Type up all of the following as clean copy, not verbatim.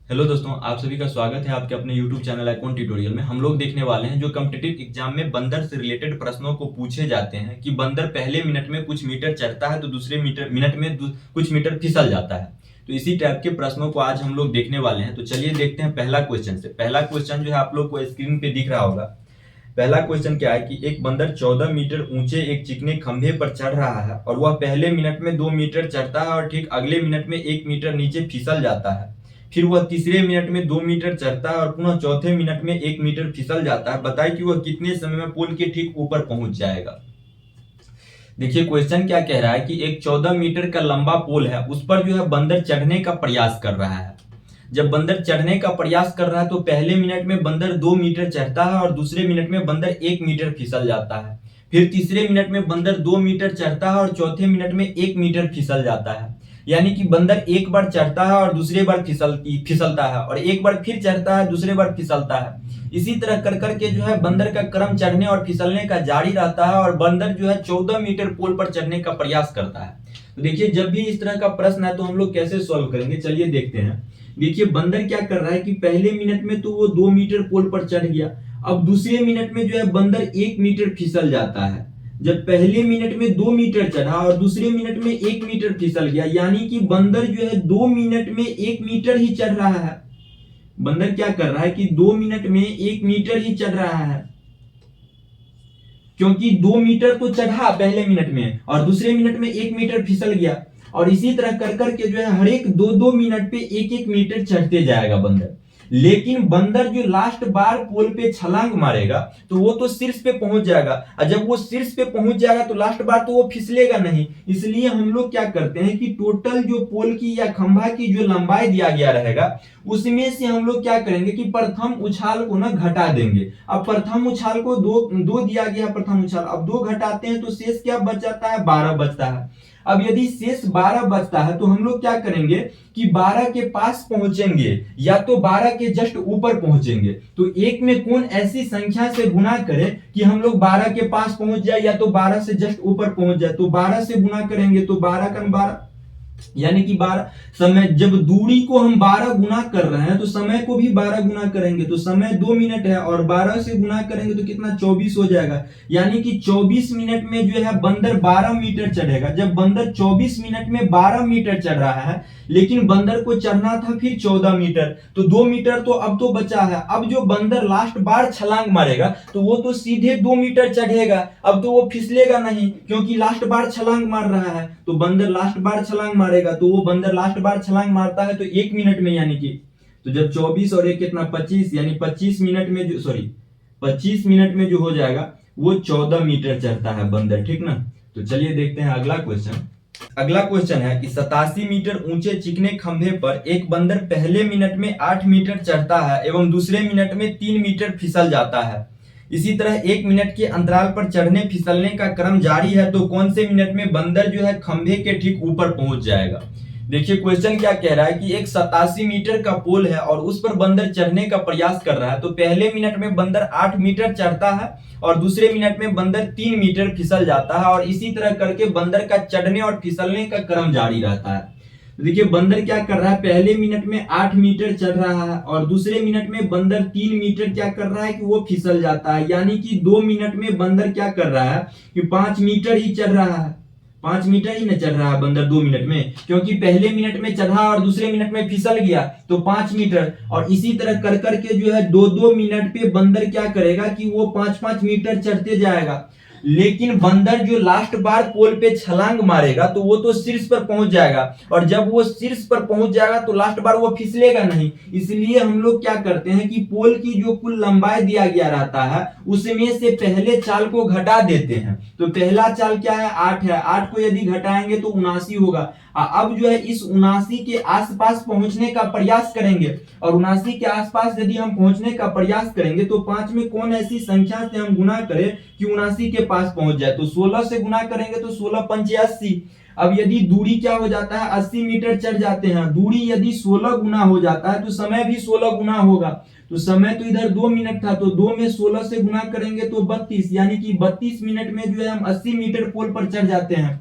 Hello दोस्तों, आप सभी का स्वागत है आपके अपने YouTube चैनल अकाउंट ट्यूटोरियल में। हम लोग देखने वाले हैं जो कॉम्पिटिटिव एग्जाम में बंदर से रिलेटेड प्रश्नों को पूछे जाते हैं कि बंदर पहले मिनट में कुछ मीटर चढ़ता है तो दूसरे मिनट में कुछ मीटर फिसल जाता है। तो इसी टाइप के प्रश्नों को आज हम लोग देखने वाले हैं। तो चलिए देखते हैं पहला क्वेश्चन से। पहला क्वेश्चन जो है आप लोग को स्क्रीन पे दिख रहा होगा। पहला क्वेश्चन क्या है कि एक बंदर 14 मीटर ऊंचे एक चिकने खंभे पर चढ़ रहा है और वह पहले मिनट में 2 मीटर चढ़ता है और ठीक अगले मिनट में 1 मीटर नीचे फिसल जाता है। फिर वह तीसरे मिनट में 2 मीटर चढ़ता है और पुनः चौथे मिनट में 1 मीटर फिसल जाता है। बताइए कि वह कितने समय में पुल के ठीक ऊपर पहुंच जाएगा। देखिए क्वेश्चन क्या कह रहा है कि एक 14 मीटर का लंबा पोल है, उस पर जो है बंदर चढ़ने का प्रयास कर रहा है। जब बंदर चढ़ने का प्रयास कर रहा है तो पहले मिनट में बंदर 2 मीटर चढ़ता है और दूसरे मिनट में बंदर 1 मीटर फिसल जाता है। फिर तीसरे मिनट में बंदर 2 मीटर चढ़ता है और चौथे मिनट में 1 मीटर फिसल जाता है। यानी कि बंदर एक बार चढ़ता है और दूसरे बार फिसलता है और एक बार फिर चढ़ता है, दूसरे बार फिसलता है। इसी तरह कर करके जो है बंदर का क्रम चढ़ने और फिसलने का जारी रहता है और बंदर जो है 14 मीटर पोल पर चढ़ने का प्रयास करता है। तो देखिए जब भी इस तरह का प्रश्न है तो हम लोग कैसे सॉल्व करेंगे, चलिए देखते हैं। देखिए बंदर क्या कर रहा है कि पहले मिनट में तो वो 2 मीटर पोल पर चढ़ गया। अब दूसरे मिनट में जो है बंदर 1 मीटर फिसल जाता है। जब पहले मिनट में 2 मीटर चढ़ा और दूसरे मिनट में 1 मीटर फिसल गया, यानी कि बंदर जो है 2 मिनट में 1 मीटर ही चढ़ रहा है। बंदर क्या कर रहा है कि 2 मिनट में 1 मीटर ही चढ़ रहा है, क्योंकि 2 मीटर तो चढ़ा पहले मिनट में और दूसरे मिनट में 1 मीटर फिसल गया। और इसी तरह कर करके जो है हर एक 2-2 मिनट पे 1-1 मीटर चढ़ते जाएगा बंदर। लेकिन बंदर जो लास्ट बार पोल पे छलांग मारेगा तो वो तो शीर्ष पे पहुंच जाएगा, और जब वो शीर्ष पे पहुंच जाएगा तो लास्ट बार तो वो फिसलेगा नहीं। इसलिए हम लोग क्या करते हैं कि टोटल जो पोल की या खंभा की जो लंबाई दिया गया रहेगा उसमें से हम लोग क्या करेंगे कि प्रथम उछाल को ना घटा देंगे। अब प्रथम उछाल को दो दिया गया, प्रथम उछाल, अब 2 घटाते हैं तो शेष क्या बच जाता है, 12 बचता है। अब यदि शेष 12 बचता है तो हम लोग क्या करेंगे कि 12 के पास पहुंचेंगे या तो 12 के जस्ट ऊपर पहुंचेंगे। तो एक में कौन ऐसी संख्या से गुना करे कि हम लोग 12 के पास पहुंच जाए या तो 12 से जस्ट ऊपर पहुंच जाए। तो 12 से गुना करेंगे तो 12 का 12, यानी कि 12 समय, जब दूरी को हम 12 गुना कर रहे हैं तो समय को भी 12 गुना करेंगे। तो समय 2 मिनट है और 12 से गुना करेंगे तो कितना, 24 हो जाएगा। यानी कि 24 मिनट में जो है बंदर 12 मीटर चढ़ेगा। जब बंदर 24 मिनट में 12 मीटर चढ़ रहा है, लेकिन बंदर को चढ़ना था फिर 14 मीटर, तो 2 मीटर तो अब तो बचा है। अब जो बंदर लास्ट बार छलांग मारेगा तो वो तो सीधे 2 मीटर चढ़ेगा, अब तो वो फिसलेगा नहीं क्योंकि लास्ट बार छलांग मार रहा है। तो बंदर लास्ट बार छलांग मारेगा, तो वो बंदर लास्ट बार छलांग मारता है तो 1 मिनट में, यानी कि तो जब 24 और 1 कितना 25, यानी 25 मिनट में जो 25 मिनट में जो हो जाएगा वो 14 मीटर चढ़ता है बंदर, ठीक ना। तो चलिए देखते हैं अगला क्वेश्चन। अगला क्वेश्चन है कि 87 मीटर ऊंचे चिकने खंभे पर एक बंदर पहले मिनट में 8 मीटर चढ़ता है एवं दूसरे मिनट में 3 मीटर फिसल जाता है। इसी तरह 1 मिनट के अंतराल पर चढ़ने फिसलने का क्रम जारी है, तो कौन से मिनट में बंदर जो है खंभे के ठीक ऊपर पहुंच जाएगा। देखिए क्वेश्चन क्या कह रहा है कि एक 87 मीटर का पोल है और उस पर बंदर चढ़ने का प्रयास कर रहा है। तो पहले मिनट में बंदर 8 मीटर चढ़ता है और दूसरे मिनट में बंदर 3 मीटर फिसल जाता है, और इसी तरह करके बंदर का चढ़ने और फिसलने का क्रम जारी रहता है। तो देखिए बंदर क्या कर रहा है, पहले मिनट में 8 मीटर चढ़ रहा है और दूसरे मिनट में बंदर 3 मीटर क्या कर रहा है कि वो फिसल जाता है। यानी कि 2 मिनट में बंदर क्या कर रहा है कि 5 मीटर ही चढ़ रहा है। 5 मीटर ही न चढ़ रहा है बंदर 2 मिनट में, क्योंकि पहले मिनट में चढ़ा और दूसरे मिनट में फिसल गया तो 5 मीटर। और इसी तरह कर करके जो है 2-2 मिनट पे बंदर क्या करेगा कि वो 5-5 मीटर चढ़ते जाएगा। लेकिन बंदर जो लास्ट बार पोल पे छलांग मारेगा तो वो तो शीर्ष पर पहुंच जाएगा, और जब वो शीर्ष पर पहुंच जाएगा तो लास्ट बार वो फिसलेगा नहीं। इसलिए हम लोग क्या करते हैं कि पोल की जो कुल लंबाई दिया गया रहता है उसमें से पहले चाल को घटा देते हैं। तो पहला चाल क्या है, 8 है, 8 को यदि घटाएंगे तो 79 होगा। अब जो है इस 79 के आसपास पहुंचने का प्रयास करेंगे, और 79 के आसपास यदि हम पहुंचने का प्रयास करेंगे तो 5 में कौन ऐसी संख्या से हम गुना करें कि 79 के पास पहुंच जाए। तो 16 से गुना करेंगे तो 16 पंचे 80। अब यदि दूरी क्या हो जाता है, 80 मीटर चढ़ जाते हैं, दूरी यदि 16 गुना हो जाता है तो समय भी 16 गुना होगा। तो समय तो इधर 2 मिनट था, तो 2 में 16 से गुना करेंगे तो 32, यानी कि 32 मिनट में जो है हम 80 मीटर पोल पर चढ़ जाते हैं।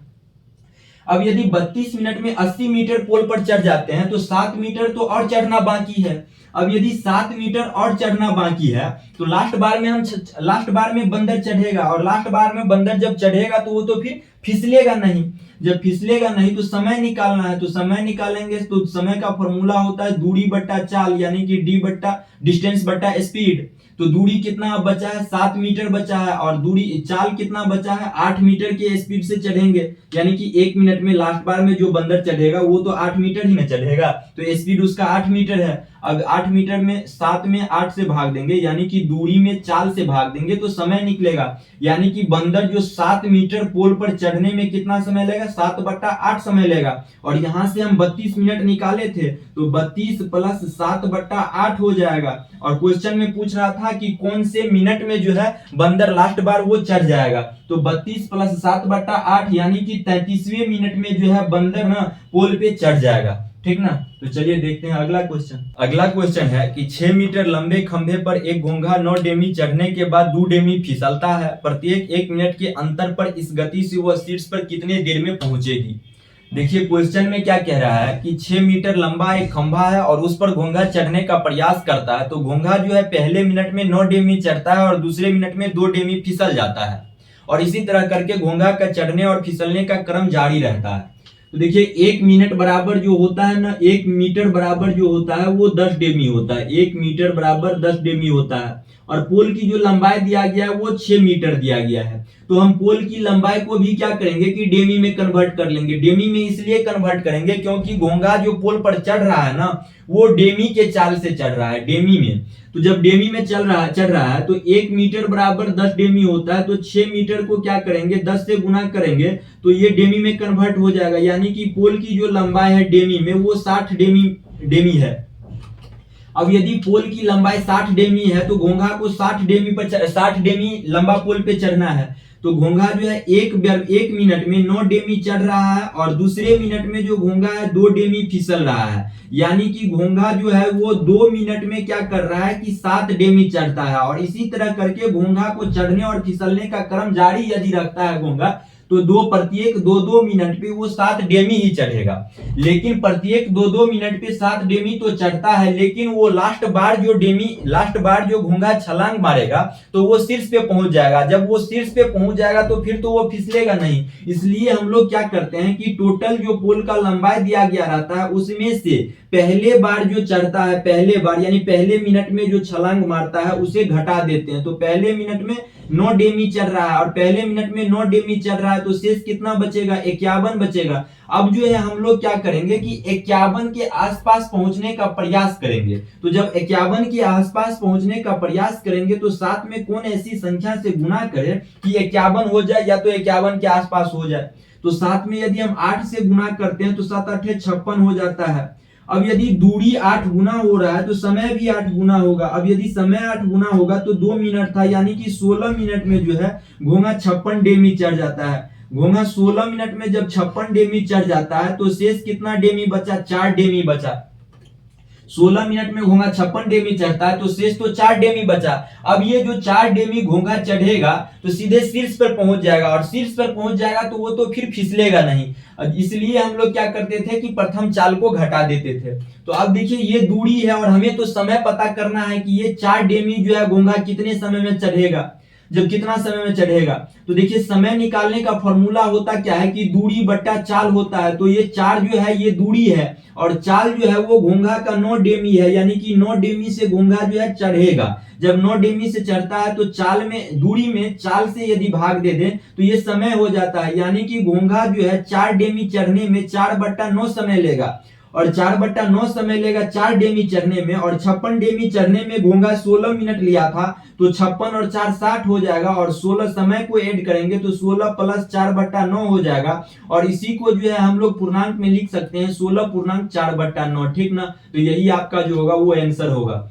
अब यदि 32 मिनट में 80 मीटर पोल पर चढ़ जाते हैं तो 7 मीटर तो और चढ़ना बाकी है। अब यदि 7 मीटर और चढ़ना बाकी है तो लास्ट बार में बंदर चढ़ेगा, और लास्ट बार में बंदर जब चढ़ेगा तो वो तो फिर फिसलेगा नहीं। जब फिसलेगा नहीं तो समय निकालना है, तो समय निकालेंगे तो समय का फॉर्मूला होता है दूरी बट्टा चाल, यानी कि डी बट्टा डिस्टेंस बट्टा स्पीड। तो दूरी कितना बचा है, 7 मीटर बचा है, और दूरी चाल कितना बचा है, 8 मीटर के स्पीड से चढ़ेंगे, यानी कि 1 मिनट में लास्ट बार में जो बंदर चढ़ेगा वो तो 8 मीटर ही ना चढ़ेगा, तो स्पीड उसका 8 मीटर है। अब 8 मीटर में 7 में 8 से भाग देंगे, यानी कि दूरी में चाल से भाग देंगे तो समय निकलेगा, यानी कि बंदर जो 7 मीटर पोल पर चढ़ने में कितना समय लेगा, 7/8 समय लेगा। और यहां से हम 32 मिनट निकाले थे तो 32 प्लस 7/8 हो जाएगा। और क्वेश्चन में पूछ रहा था कि कौन से मिनट में जो है बंदर लास्ट बार वो चढ़ जाएगा, तो 32 प्लस 7/8 यानी कि 33वें मिनट में जो है बंदर ना पोल पे चढ़ जाएगा। ठीक ना। तो चलिए देखते हैं अगला क्वेश्चन। अगला क्वेश्चन है कि 6 मीटर लंबे खंभे पर एक घोंघा 9 डेमी चढ़ने के बाद 2 डेमी फिसलता है। प्रत्येक 1 मिनट के अंतर पर इस गति से वह शीर्ष पर कितने देर में पहुंचेगी। देखिए क्वेश्चन में क्या कह रहा है कि 6 मीटर लंबा एक खंभा है और उस पर घोंघा चढ़ने का प्रयास करता है। तो घोंघा जो है पहले मिनट में 9 डेमी चढ़ता है और दूसरे मिनट में 2 डेमी फिसल जाता है, और इसी तरह करके घोंघा का चढ़ने और फिसलने का क्रम जारी रहता है। तो देखिए 1 मिनट बराबर जो होता है ना, 1 मीटर बराबर जो होता है वो 10 डेमी होता है। 1 मीटर बराबर 10 डेमी होता है, और पोल की जो लंबाई दिया गया है वो 6 मीटर दिया गया है। तो हम पोल की लंबाई को भी क्या करेंगे कि डेमी में कन्वर्ट कर लेंगे। डेमी में इसलिए कन्वर्ट करेंगे क्योंकि घोंघा जो पोल पर चढ़ रहा है ना वो डेमी के चाल से चढ़ रहा है, डेमी में। तो जब डेमी में चढ़ रहा है तो 1 मीटर बराबर 10 डेमी होता है, तो 6 मीटर को क्या करेंगे 10 से गुना करेंगे तो ये डेमी में कन्वर्ट हो जाएगा, यानी कि पोल की जो लंबाई है डेमी में वो 60 डेमी है। अब यदि पोल की लंबाई 60 डेमी है तो घोंघा को 60 डेमी लंबा पोल पे चढ़ना है। तो घोंघा जो है एक मिनट में 9 डेमी चढ़ रहा है, और दूसरे मिनट में जो घोंघा है 2 डेमी फिसल रहा है, यानी कि घोंघा जो है वो 2 मिनट में क्या कर रहा है कि 7 डेमी चढ़ता है। और इसी तरह करके घोंघा को चढ़ने और फिसलने का क्रम जारी यदि रखता है घोंघा तो प्रत्येक 2-2 मिनट पे वो 7 डेमी ही चढ़ेगा। लेकिन प्रत्येक 2-2 मिनट पे 7 डेमी तो चढ़ता है, लेकिन वो लास्ट बार जो घोंघा छलांग मारेगा तो वो शीर्ष पे पहुंच जाएगा। जब वो शीर्ष पे पहुंच जाएगा तो फिर तो वो फिसलेगा नहीं। इसलिए हम लोग क्या करते हैं कि टोटल जो पोल का लंबाई दिया गया रहता है उसमें से पहले बार जो चढ़ता है, पहले बार यानी पहले मिनट में जो छलांग मारता है उसे घटा देते हैं। तो पहले मिनट में 9 डेमी चल रहा है और पहले मिनट में 9 डेमी चल रहा है, तो शेष कितना बचेगा 51 बचेगा। अब जो है हम लोग क्या करेंगे कि 51 के आसपास पहुंचने का प्रयास करेंगे। तो जब 51 के आसपास पहुंचने का प्रयास करेंगे तो साथ में कौन ऐसी संख्या से गुना करे कि 51 हो जाए या तो 51 के आसपास हो जाए। तो साथ में यदि हम 8 से गुना करते हैं तो 7 8 56 हो जाता है। अब यदि दूरी 8 गुना हो रहा है तो समय भी 8 गुना होगा। अब यदि समय 8 गुना होगा तो 2 मिनट था, यानी कि 16 मिनट में जो है घोंघा 56 डेमी चढ़ जाता है। घोंघा 16 मिनट में जब 56 डेमी चढ़ जाता है तो शेष कितना डेमी बचा, 4 डेमी बचा। 16 मिनट में घोंघा 56 डेमी चढ़ता है तो शेष तो 4 डेमी बचा। अब ये जो 4 डेमी घोंघा चढ़ेगा तो सीधे शीर्ष पर पहुंच जाएगा, और शीर्ष पर पहुंच जाएगा तो वो तो फिर फिसलेगा नहीं। इसलिए हम लोग क्या करते थे कि प्रथम चाल को घटा देते थे। तो अब देखिए ये दूरी है और हमें तो समय पता करना है कि ये 4 डेमी जो है घोंघा कितने समय में चढ़ेगा, जब कितना समय में चढ़ेगा। तो देखिए समय निकालने का फॉर्मूला होता क्या है कि दूरी बट्टा चाल होता है। तो ये 4 जो है ये दूरी है, और चाल जो है वो घोंघा का 9 डेमी है, यानी कि 9 डेमी से घोंघा जो है चढ़ेगा। जब 9 डेमी से चढ़ता है तो दूरी में चाल से यदि भाग दे दें तो ये समय हो जाता है, यानी कि घोंघा जो है 4 डेमी चढ़ने में 4/9 समय लेगा, और 4/9 समय लेगा 4 डेमी चढ़ने में। और 56 डेमी चढ़ने में घोंघा 16 मिनट लिया था, तो 56 और 4 60 हो जाएगा, और 16 समय को ऐड करेंगे तो 16 प्लस 4/9 हो जाएगा। और इसी को जो है हम लोग पूर्णांक में लिख सकते हैं 16 पूर्णांक 4/9। ठीक ना। तो यही आपका जो होगा वो आंसर होगा।